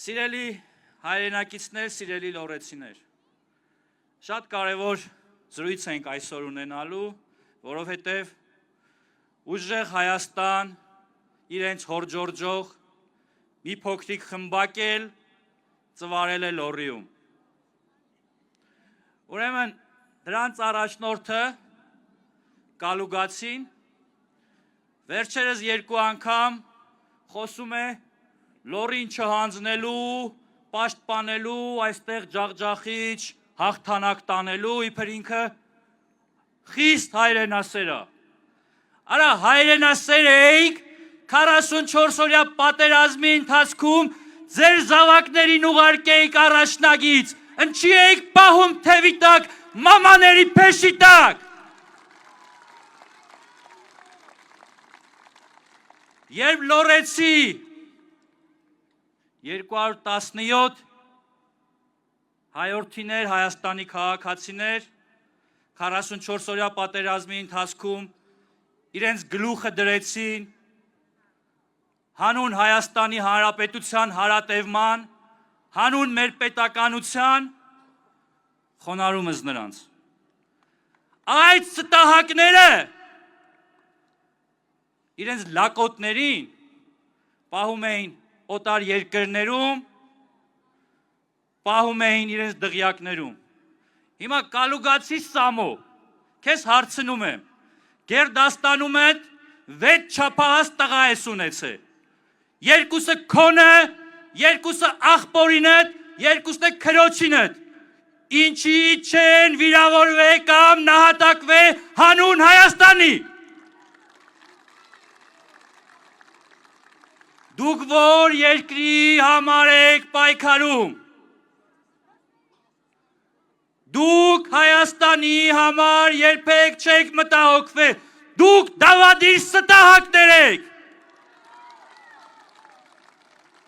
Սիրելի հայրենակիցներ, սիրելի լոռեցիներ, շատ կարևոր զրույց ենք այսօր ունենալու, որովհետև ուժեղ Հայաստան իրենց հորջորջող մի փոքրիկ խմբակ էլ ծվարել է լոռիում։ Ուրեմն դրանց առաջնորդը Կալուգացին վերջերս երկու անգամ խոսում է լոռին չհանձնելու, պաշտպանելու, այստեղ ջախջախիչ հաղթանակ տանելու, իբր ինքը խիստ հայրենասեր է։ Արա հայրենասեր էիք 44-օրյա պատերազմի ընթացքում ձեր զավակներին ուղարկեիք առաջնագից, ընչի էիք պահում թևի տակ, մամաների փեշի տակ։ Երբ լոռեցի 217 հայորդիներ, Հայաստանի քաղաքացիներ 44-օրյա պատերազմի ընթացքում իրենց գլուխը դրեցին հանուն Հայաստանի Հանրապետության հարատևման, հանուն մեր պետականության, խոնարհումս նրանց։ Այդ ստահակները իրենց լակոտներին պահում էին օտար երկրներում, պահում էին իրենց դղյակներում։ Հիմա Կալուգացի Սամո, քեզ հարցնում եմ, Գերդաստանում հետ 6 չափահաս տղա ես ունեցել, երկուսը քոնը, երկուսը աղբորինդ, երկուսը քրոջինդ, ինչի չեն վիրավորվե կամ նահատակվե հանուն Հայաստանի։ Դուք որ երկրի համար եք պայքարում, դուք Հայաստանի համար երբեք չեք մտահոգվել, դուք դավադիր ստահակներ եք,